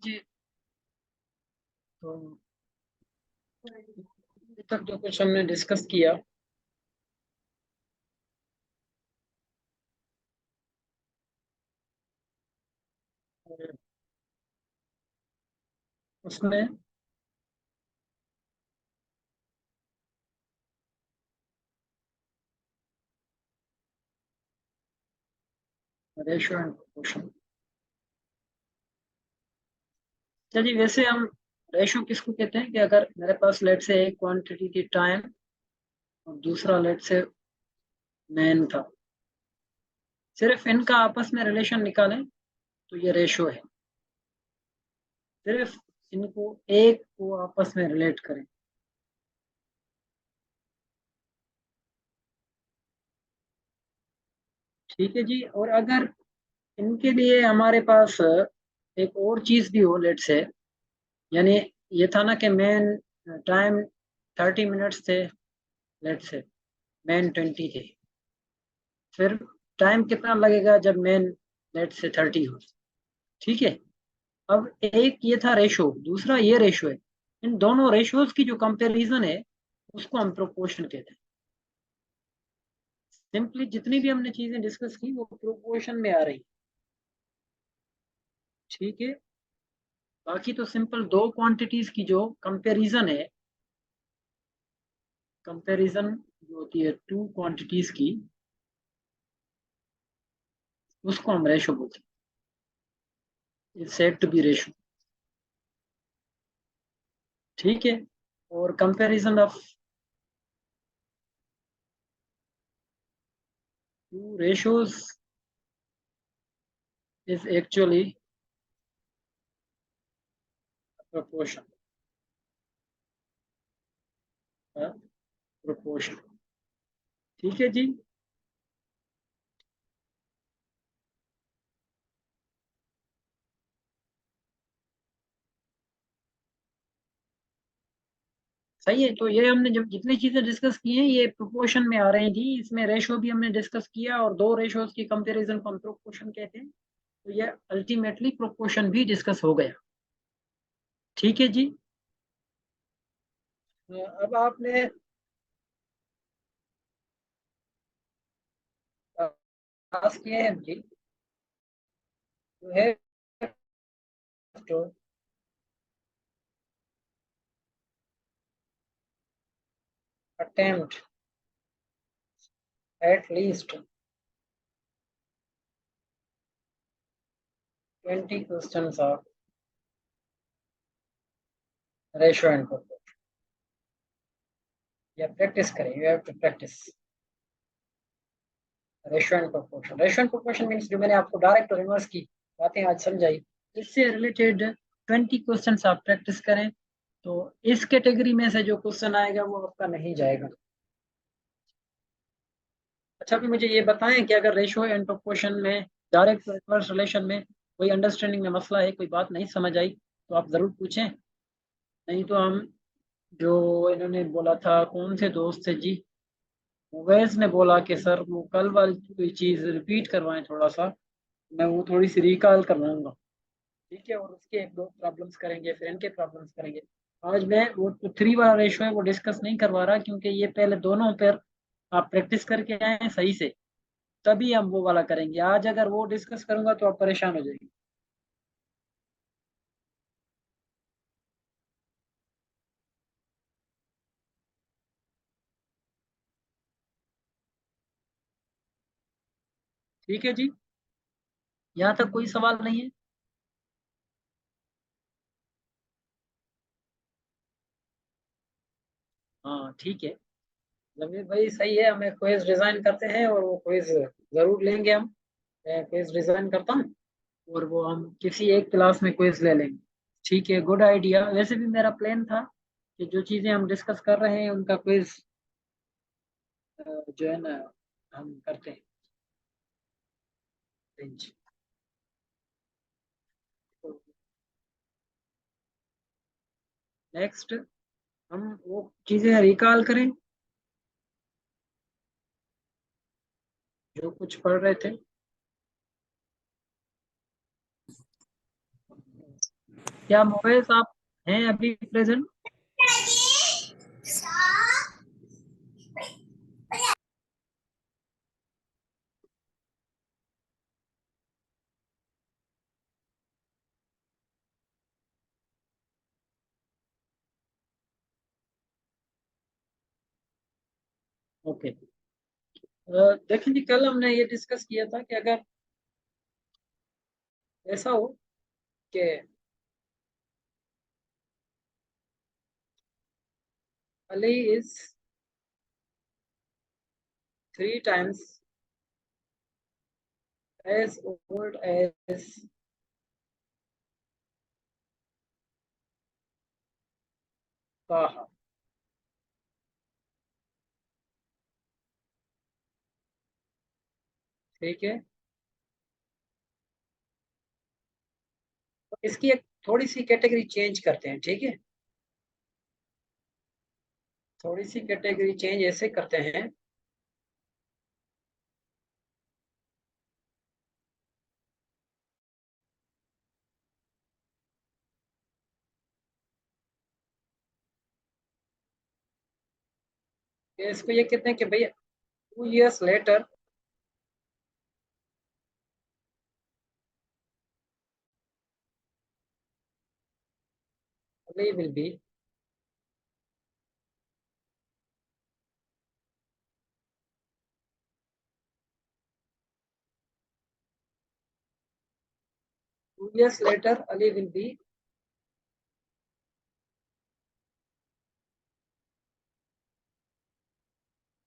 जी, तो अभी तक जो कुछ हमने डिस्कस किया, उसमें रेशियो एंड प्रोपोर्शन। चलिए, वैसे हम रेशियो किसको कहते हैं कि अगर मेरे पास लेट से एक क्वांटिटी थी टाइम और दूसरा लेट से मैन था, सिर्फ इनका आपस में रिलेशन निकालें तो ये रेशियो है। सिर्फ इनको एक को आपस में रिलेट करें। ठीक है जी। और अगर इनके लिए हमारे पास एक और चीज भी हो लेट से, यानी ये था ना कि मेन टाइम 30 मिनट्स थे, लेट से मेन 20 थे, फिर टाइम कितना लगेगा जब मेन लेट से 30 हो। ठीक है। अब एक ये था रेशो, दूसरा ये रेशो है। इन दोनों रेशोज की जो कंपैरिजन है उसको हम प्रोपोर्शन कहते हैं। सिंपली जितनी भी हमने चीजें डिस्कस की वो प्रोपोर्शन में आ रही। ठीक है। बाकी तो सिंपल दो क्वांटिटीज की जो कंपैरिजन है, कंपैरिजन जो होती है टू क्वांटिटीज की, उसको हम रेशो बोलते हैं। It's said to be ratio. ठीक है। और comparison of two ratios is actually proportion. Proportion. ठीक है जी। सही है। तो ये हमने जब जितनी चीजें डिस्कस की हैं ये प्रोपोर्शन में आ रही थी। इसमें रेशो भी हमने डिस्कस किया और दो रेशोज की कंपैरिजन को हम प्रोपोर्शन कहते हैं। तो ये अल्टीमेटली प्रोपोर्शन भी डिस्कस हो गया। ठीक है जी। अब आपने टास्क किए हैं जी, you have to attempt at least 20 questions of ratio and proportion। या प्रैक्टिस करें, you have to practice ratio and proportion. Ratio and proportion means जो मैंने आपको डायरेक्ट और इनवर्स की बातें आज समझाई, इससे रिलेटेड 20 क्वेश्चन आप प्रैक्टिस करें। तो इस कैटेगरी में से जो क्वेश्चन आएगा वो आपका नहीं जाएगा। अच्छा, अभी मुझे ये बताएं कि अगर रेशियो एंड प्रोपोर्शन में डायरेक्ट और इनवर्स रिलेशन में कोई अंडरस्टैंडिंग में मसला है, कोई बात नहीं समझ आई तो आप ज़रूर पूछें। नहीं तो हम, जो इन्होंने बोला था, कौन से दोस्त थे जी, उवैस ने बोला कि सर वो कल वाली कोई चीज़ रिपीट करवाएं थोड़ा सा, मैं वो थोड़ी सी रिकॉल करवाऊंगा। ठीक है। और उसके एक दो प्रॉब्लम्स करेंगे, फिर इनके प्रॉब्लम्स करेंगे। आज मैं वो 3 वाला रेशो है वो डिस्कस नहीं करवा रहा, क्योंकि ये पहले दोनों पर आप प्रैक्टिस करके आए हैं सही से, तभी हम वो वाला करेंगे। आज अगर वो डिस्कस करूंगा तो आप परेशान हो जाएंगे। ठीक है जी। यहाँ तक कोई सवाल नहीं है। हाँ ठीक है। जमीर भाई सही है, हमें क्विज डिजाइन करते हैं और वो क्विज जरूर लेंगे हम। मैं क्विज डिजाइन करता हूँ और वो हम किसी एक क्लास में क्विज ले लेंगे। ठीक है, गुड आइडिया। वैसे भी मेरा प्लान था कि जो चीजें हम डिस्कस कर रहे हैं उनका क्विज जो है ना हम करते हैं arrange। तो नेक्स्ट हम वो चीजें रिकॉल करें जो कुछ पढ़ रहे थे। क्या मोबाइल आप हैं अभी प्रेजेंट? ओके। देखिए जी, कल हमने ये डिस्कस किया था कि अगर ऐसा हो कि Ali is 3 times as old as Taha, ठीक है। तो इसकी एक थोड़ी सी कैटेगरी चेंज करते हैं, ठीक है। थोड़ी सी कैटेगरी चेंज ऐसे करते हैं कि इसको ये कहते हैं कि भैया 2 years later Ali will be 2 years later Ali will be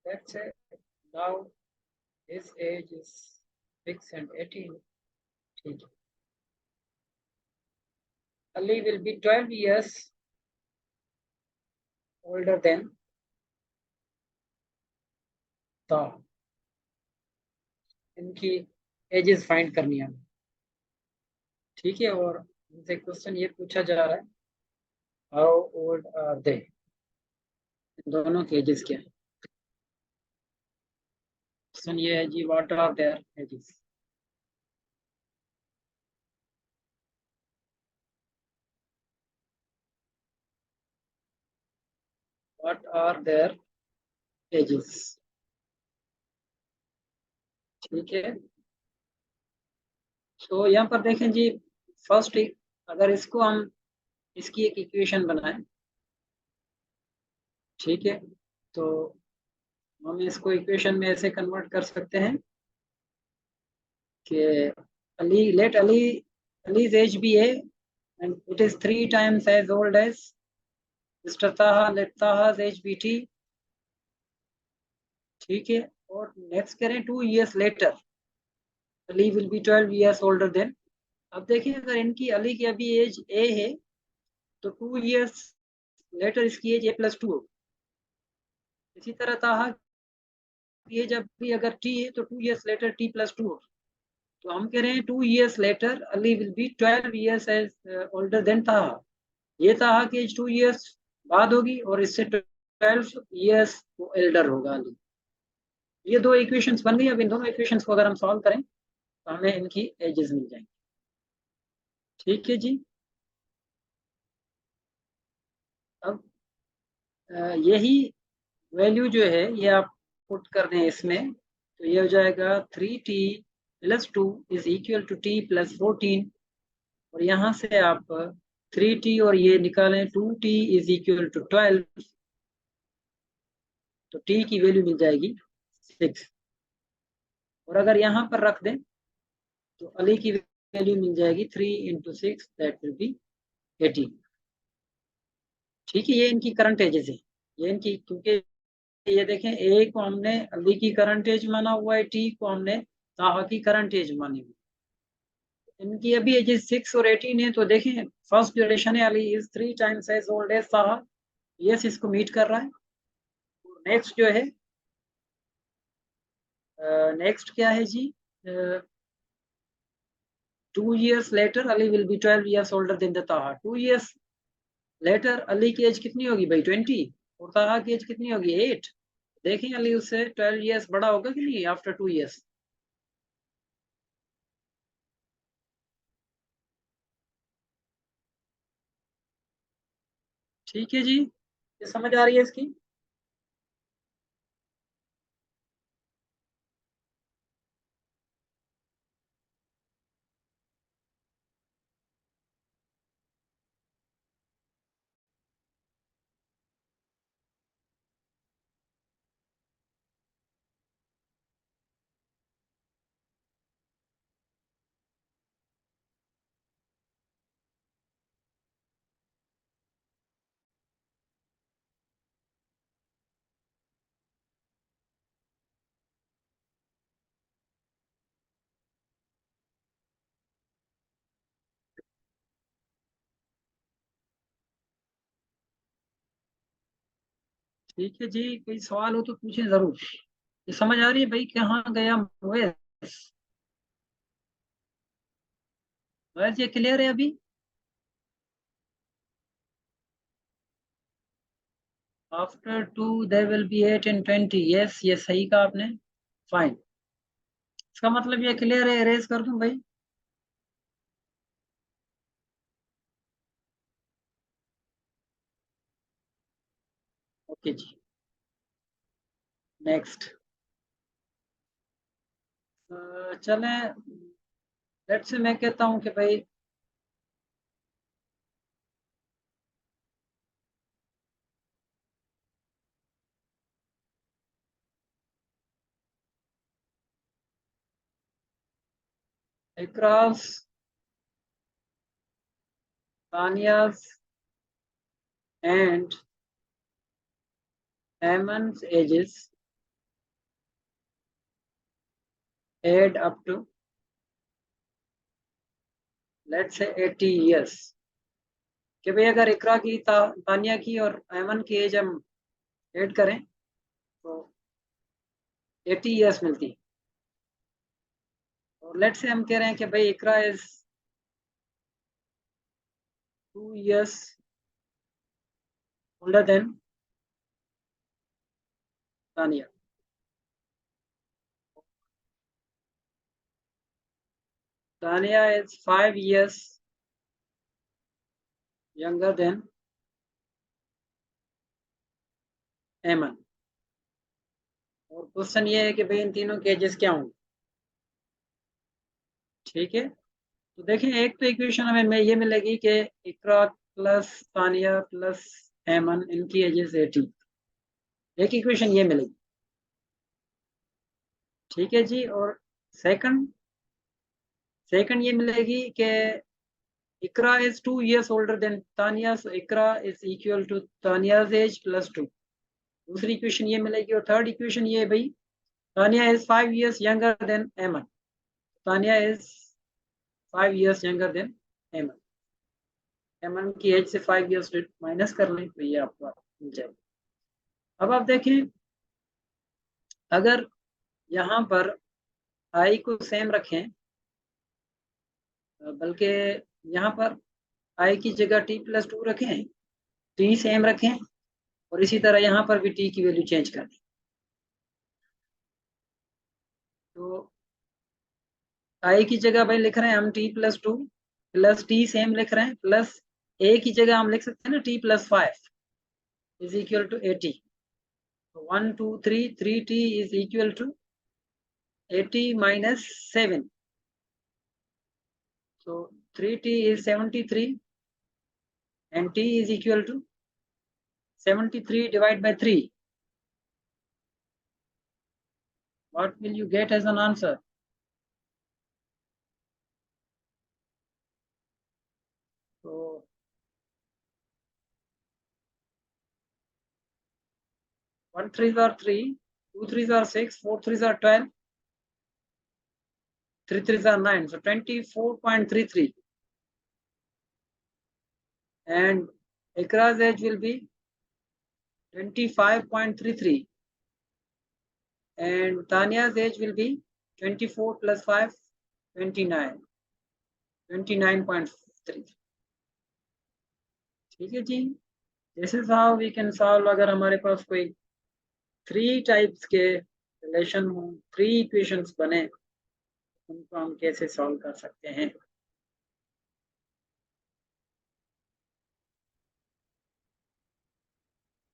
let's say now his age is 6 and 18, ठीक है। Ali will be 12 years older than Taha। इनकी एजेस फाइंड करनी है, ठीक है। और इनसे क्वेश्चन ये पूछा जा रहा है, हाउ ओल्ड आर दे, दोनों के एजेस क्या है। क्वेश्चन ये है जी, what are their ages. What are their ages, ठीक है। तो यहाँ पर देखें जी, फर्स्ट अगर इसको हम इसकी एक इक्वेशन बनाएं, ठीक है। तो हम इसको इक्वेशन में ऐसे कन्वर्ट कर सकते हैं कि Ali let Ali Ali's age be A and it is 3 times as old as Mr. Taha, let Taha's age be T, ठीक है। और नेक्स्ट करें 2 years later Ali will be 12 years older than। अब देखिए, अगर इनकी अली की अभी एज ए है तो 2 years लेटर इसकी एज A+2 हो। इसी तरह ताहा की एज अभी अगर टी है तो 2 years लेटर T+2 हो। तो हम कह रहे हैं 2 years later Ali will be 12 years age older than Taha. ये ताहा की एज 2 years बाद होगी और इससे 12 years वो एल्डर होगा अली। ये दो इक्वेशंस बन गई। अब इन दोनों इक्वेशंस को अगर हम सॉल्व करें तो हमें इनकी एजेस मिल जाएंगी, ठीक है जी। अब यही वैल्यू जो है ये आप पुट कर दें इसमें, तो ये हो जाएगा 3t+2 is equal to t+14। और यहाँ से आप 3t और ये निकालें 2t इज इक्वल टू 12, तो t की वैल्यू मिल जाएगी 6। और अगर यहाँ पर रख दें तो अली की वैल्यू मिल जाएगी 3 × 6 दैट विल बी 18, ठीक है। ये इनकी करंट एजेस है, ये इनकी, क्योंकि ये देखें ए को हमने अली की करंट एज माना हुआ है, टी को हमने ताहा की करंट एज मानी हुई। इनकी अभी एजेस 6 और 18 है। तो देखें, फर्स्ट जनरेशन है Ali is 3 times as old as Taha, yes इसको मीट कर रहा है। नेक्स्ट जो है, नेक्स्ट क्या है जी, 2 years later Ali will be 12 years older than the ताहा। 2 years later अली की एज कितनी होगी भाई, 20, और ताहा की एज कितनी होगी, 8। देखें अली उससे 12 years बड़ा होगा कि नहीं आफ्टर 2 years। ठीक है जी, ये समझ आ रही है इसकी? ठीक है जी, कोई सवाल हो तो पूछें जरूर। ये समझ आ रही है भाई, कहाँ गया मोएस? मोएस, ये क्लियर है अभी? After 2 there will be 8 and 20, yes, ये सही कहा आपने। फाइन, इसका मतलब ये क्लियर है, इरेज कर दूं भाई? ओके जी, नेक्स्ट। चलें, लेट्स से मैं कहता हूँ कि भाई across Tanya's and Amon's ages add up to, let's say, 80 years। कि भाई अगर इकरा की तानिया की और ऐमन की एज हम ऐड करें तो 80 ईयर्स मिलती है। और लेट्स से हम कह रहे हैं कि भाई Iqra is 2 years older than Tania. Tania is 5 years younger than Aiman. और क्वेश्चन ये है कि भाई इन तीनों के एजेस क्या होंगे। ठीक है, तो देखें, एक तो इक्वेशन हमें ये मिलेगी कि इकरा प्लस तानिया प्लस ऐमन, इनकी एजेस 80। एक इक्वेशन ये मिलेगी। ठीक है जी, और सेकंड सेकंड ये मिलेगी कि Iqra is 2 years older than Tania, so Iqra is equal to Tania's age plus 2। दूसरी इक्वेशन ये मिलेगी। और थर्ड इक्वेशन ये है भाई, Tania is 5 years younger than Ayman. Tania is 5 years younger than Ayman. Ayman की एज से 5 years माइनस कर लें तो ये आपको मिल जाएगा। अब आप देखें, अगर यहाँ पर आई को सेम रखें, बल्कि यहाँ पर आई की जगह टी प्लस 2 रखें, टी सेम रखें, और इसी तरह यहाँ पर भी टी की वैल्यू चेंज कर दें, तो आई की जगह भाई लिख रहे हैं हम T plus 2, plus T same लिख रहे हैं, प्लस ए की जगह हम लिख सकते हैं ना T plus 5 is equal to 80। तो 1 2 3, 3t is equal to 80 minus 7। so 3t is 73 and t is equal to 73 divided by 3. What will you get as an answer? So 1 3s are 3, 2 3s are 6, 4 3s are 12, 3 3s are 9, so 24.33. And Ikra's age will be 25.33, and Tanya's age will be 24 plus 5, 29, 29.3। ठीक है जी, this is how we can solve. अगर हमारे पास कोई 3 types के relation हो, 3 equations बने, उनको हम कैसे सॉल्व कर सकते हैं।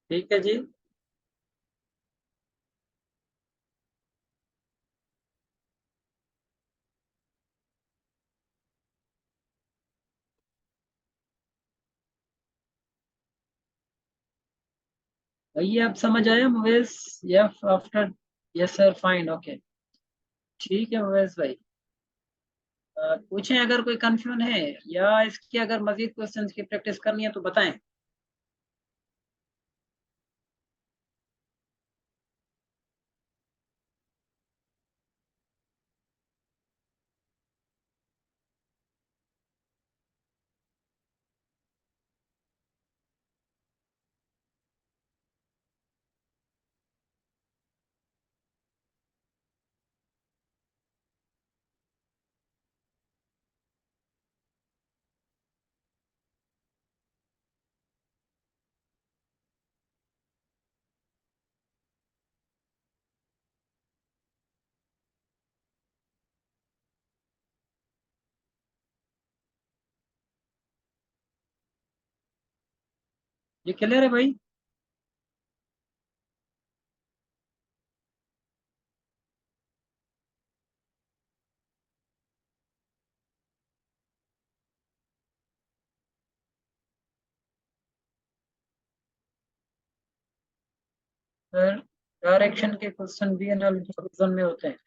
ठीक है जी। भैया आप समझ आया Muvesh? Yes after. Yes sir, fine, okay. ठीक है मुवेश भाई। पूछें अगर कोई कंफ्यूजन है, या इसकी अगर मजीद क्वेश्चंस की प्रैक्टिस करनी है तो बताएं। ये क्लियर है भाई? सर, डायरेक्शन के क्वेश्चन भी एनालिसिस में होते हैं।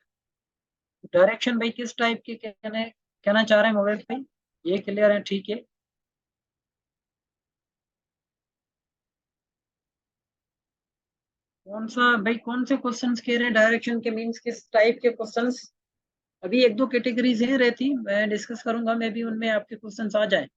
डायरेक्शन भाई किस टाइप के कहने कहना चाह रहे हैं मोबाइल भाई? ये क्लियर है, ठीक है। कौन सा भाई, कौन से क्वेश्चंस कह रहे हैं डायरेक्शन के, मींस किस टाइप के क्वेश्चंस? अभी एक दो कैटेगरीज हैं रहती, मैं डिस्कस करूंगा, मे भी उनमें आपके क्वेश्चंस आ जाए।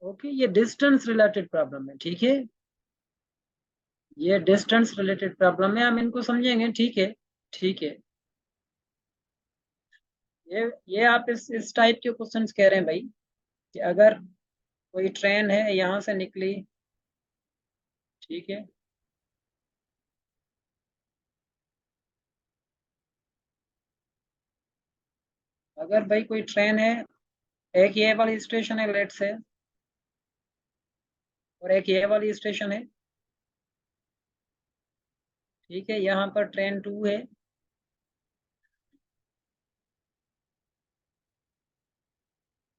ओके, ये डिस्टेंस रिलेटेड प्रॉब्लम है, ठीक है। ये डिस्टेंस रिलेटेड प्रॉब्लम है, हम इनको समझेंगे, ठीक है। ठीक है। ये आप इस टाइप के क्वेश्चंस कह रहे हैं भाई, कि अगर कोई ट्रेन है यहाँ से निकली, ठीक है। अगर भाई कोई ट्रेन है, एक ये वाली स्टेशन है लेट से, और एक ये वाली स्टेशन है, ठीक है। यहाँ पर ट्रेन 2 है,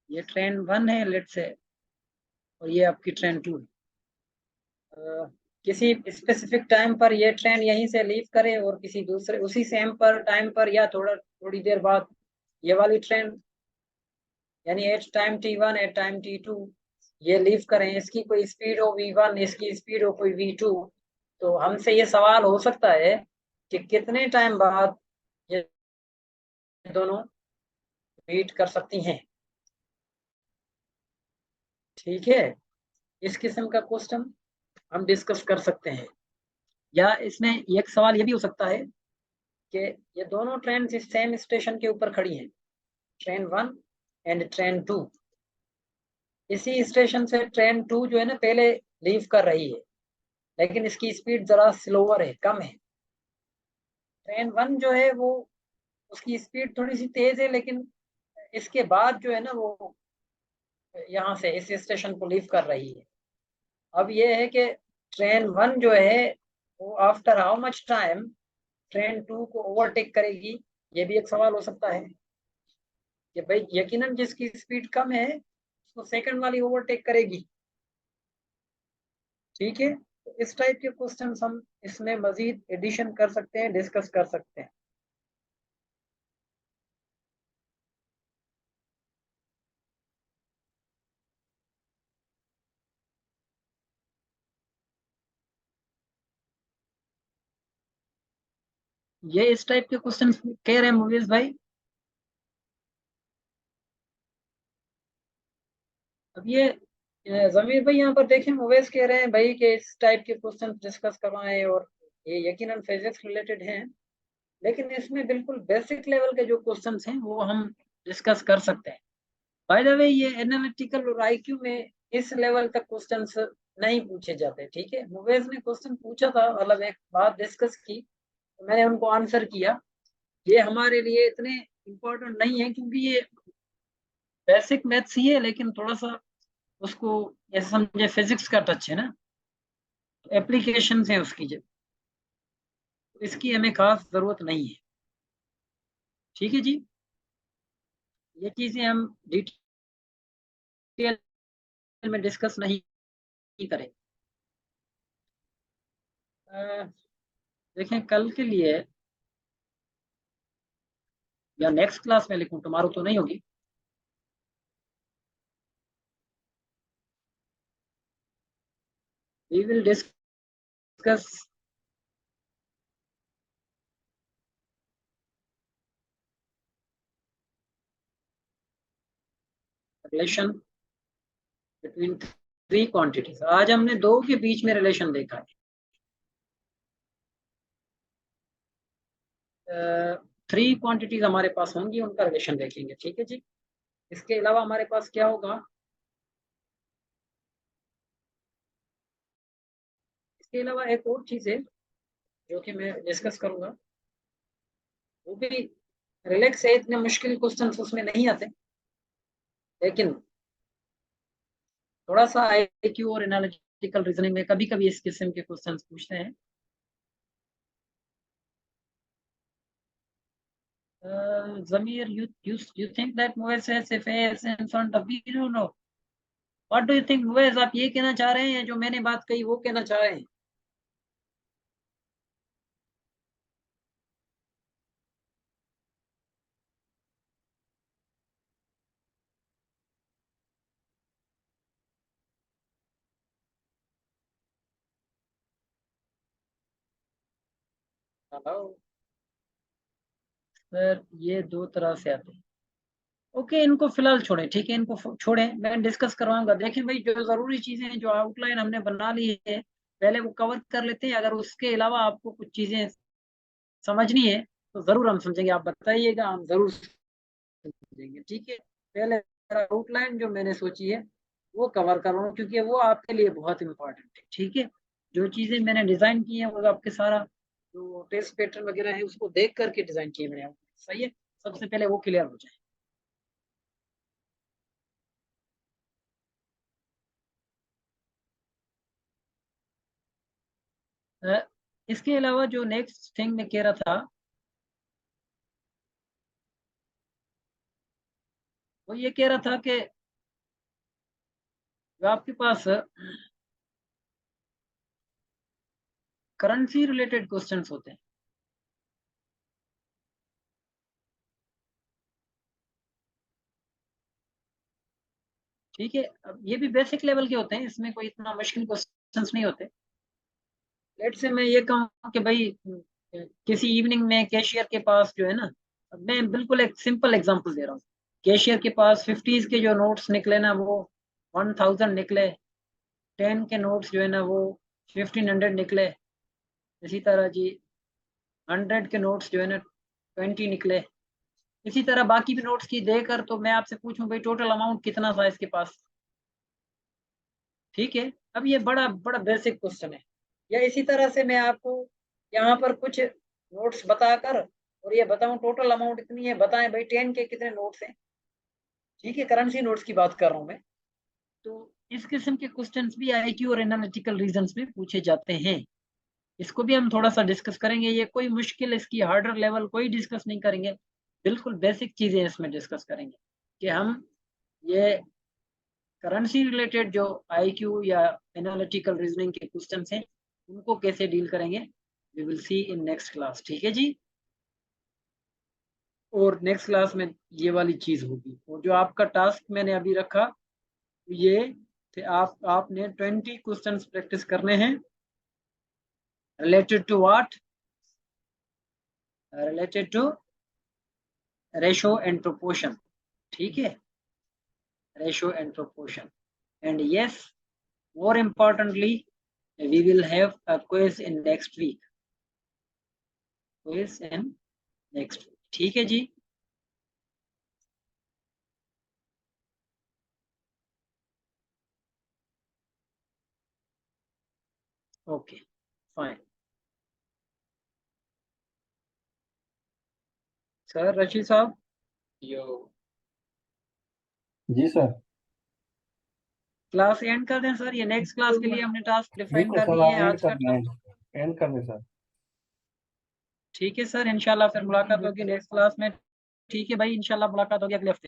ये ट्रेन 1 है लेट से, और ये आपकी ट्रेन 2 है। किसी स्पेसिफिक टाइम पर ये ट्रेन यहीं से लीव करे, और किसी दूसरे उसी सेम पर टाइम पर, या थोड़ी देर बाद ये वाली ट्रेन, यानी at time T1 at time T2 ये लीव करें। इसकी कोई स्पीड हो V1, इसकी स्पीड हो कोई V2। तो हमसे ये सवाल हो सकता है कि कितने टाइम बाद ये दोनों मीट कर सकती हैं, ठीक है। इस किस्म का क्वेश्चन हम डिस्कस कर सकते हैं। या इसमें एक सवाल ये भी हो सकता है कि ये दोनों ट्रेन इस सेम स्टेशन के ऊपर खड़ी हैं, ट्रेन 1 एंड ट्रेन 2। इसी स्टेशन से ट्रेन 2 जो है ना पहले लीव कर रही है, लेकिन इसकी स्पीड जरा स्लोअर है, कम है। ट्रेन 1 जो है वो, उसकी स्पीड थोड़ी सी तेज है, लेकिन इसके बाद जो है ना वो यहाँ से इस स्टेशन को लीव कर रही है। अब ये है कि ट्रेन 1 जो है वो after how much time train 2 को ओवरटेक करेगी। ये भी एक सवाल हो सकता है कि भाई यकीनन जिसकी स्पीड कम है उसको सेकंड वाली ओवरटेक करेगी, ठीक है। तो इस टाइप के क्वेश्चन हम इसमें मजीद एडिशन कर सकते हैं, डिस्कस कर सकते हैं। ये इस टाइप के क्वेश्चन कह रहे हैं मुकेश भाई। अब ये जमीर भाई यहाँ पर देखें, मुवेश कह रहे हैं भाई कि इस टाइप के क्वेश्चन डिस्कस करवाएं, और ये यकीनन फिजिक्स रिलेटेड हैं, लेकिन इसमें बिल्कुल बेसिक लेवल के जो क्वेश्चंस हैं वो हम डिस्कस कर सकते हैं। बाय द वे ये एनालिटिकल और आईक्यू में इस लेवल तक क्वेश्चंस नहीं पूछे जाते, ठीक है। मुवेज ने क्वेश्चन पूछा था, मतलब एक बात डिस्कस की, तो मैंने उनको आंसर किया। ये हमारे लिए इतने इम्पोर्टेंट नहीं है, क्योंकि ये बेसिक मैथ्स ही है, लेकिन थोड़ा सा उसको ऐसे समझे फिजिक्स का टच है ना, एप्लीकेशन है उसकी, जो इसकी हमें खास जरूरत नहीं है। ठीक है जी, ये चीजें हम डिटेल में डिस्कस नहीं करें। देखें कल के लिए, या नेक्स्ट क्लास में लिखूं, टुमारो तो नहीं होगी। We will discuss relation between three quantities. आज हमने दो के बीच में रिलेशन देखा है। थ्री क्वांटिटीज हमारे पास होंगी, उनका रिलेशन देखेंगे, ठीक है जी। इसके अलावा हमारे पास क्या होगा, इसके अलावा एक और चीज है जो कि मैं डिस्कस करूंगा, वो भी रिलैक्स है, इतने मुश्किल क्वेश्चन उसमें नहीं आते, लेकिन थोड़ा सा आईक्यू और एनालिटिकल रीजनिंग में कभी कभी इस किस्म के क्वेश्चंस पूछते हैं। Zamir, you think that Muez has a face in front of you? No, no. What do you think, Muez? आप ये कहना चाह रहे हैं जो मैंने बात कही वो कहना चाह रहे हैं? हेलो सर, ये दो तरह से आते हैं। ओके, इनको फिलहाल छोड़ें, ठीक है, इनको छोड़ें, मैं डिस्कस करवाऊंगा। देखें भाई, जो जरूरी चीजें हैं, जो आउटलाइन हमने बना ली है, पहले वो कवर कर लेते हैं। अगर उसके अलावा आपको कुछ चीजें समझनी है तो जरूर हम समझेंगे, आप बताइएगा, हम जरूर समझेंगे, ठीक है। पहले आउटलाइन जो मैंने सोची है वो कवर कर रहा हूँ, क्योंकि वो आपके लिए बहुत इंपॉर्टेंट है, ठीक है। जो चीजें मैंने डिजाइन की है वो आपके सारा जो टेस्ट पैटर्न वगैरह है उसको देख करके डिजाइन किए मैंने, सही है। सबसे पहले वो क्लियर हो जाए। अ, इसके अलावा जो नेक्स्ट थिंग मैं कह रहा था, वो ये कह रहा था कि जो आपके पास करेंसी रिलेटेड क्वेश्चंस होते हैं, ठीक है। अब ये भी बेसिक लेवल के होते हैं, इसमें कोई इतना मुश्किल क्वेश्चंस नहीं होते। लेट से मैं ये कहूँ कि भाई किसी इवनिंग में कैशियर के पास जो है ना, मैं बिल्कुल एक सिंपल एग्जांपल दे रहा हूँ। कैशियर के पास 50s के जो नोट्स निकले ना, वो 1000 निकले। 10 के नोट्स जो है ना वो 1500 निकले। इसी तरह जी 100 के नोट्स जो है ना 20 निकले। इसी तरह बाकी भी नोट्स की देकर तो मैं आपसे पूछूं भाई टोटल अमाउंट कितना था इसके पास, ठीक है। अब ये बड़ा बड़ा बेसिक क्वेश्चन है। या इसी तरह से मैं आपको यहाँ पर कुछ नोट्स बताकर और ये बताऊं टोटल अमाउंट इतनी है, बताएं भाई 10 के कितने नोट्स हैं, ठीक है। करेंसी नोट्स की बात कर रहा हूँ मैं। तो इस किस्म के क्वेश्चंस भी आईक्यू और एनालिटिकल रीजंस में पूछे जाते हैं। इसको भी हम थोड़ा सा डिस्कस करेंगे। ये कोई मुश्किल इसकी हार्डर लेवल कोई डिस्कस नहीं करेंगे, बिल्कुल बेसिक चीजें इसमें डिस्कस करेंगे कि हम ये करेंसी रिलेटेड जो आईक्यू या एनालिटिकल रीजनिंग के क्वेश्चंस हैं उनको कैसे डील करेंगे। We will see in next class, ठीक है जी। और नेक्स्ट क्लास में ये वाली चीज होगी। और जो आपका टास्क मैंने अभी रखा ये थे, आपने 20 क्वेश्चंस प्रैक्टिस करने हैं related to what, related to ratio and proportion, ठीक है। Ratio and proportion, and yes, more importantly, we will have a quiz in next week. Quiz in next. ठीक है जी। Okay fine. सर रशीद साहब। जी sir. Class and कर दें sir, ये नेक्स्ट क्लास के लिए हमने टास्क डिफाइन बिल्कुल कर सर, दिए आप हैं एंड आज कर का। दें, एंड कर दें सर। ठीक है सर, इंशाल्लाह फिर मुलाकात होगी नेक्स्ट क्लास में। ठीक है भाई, इंशाल्लाह मुलाकात होगी अगले हफ्ते।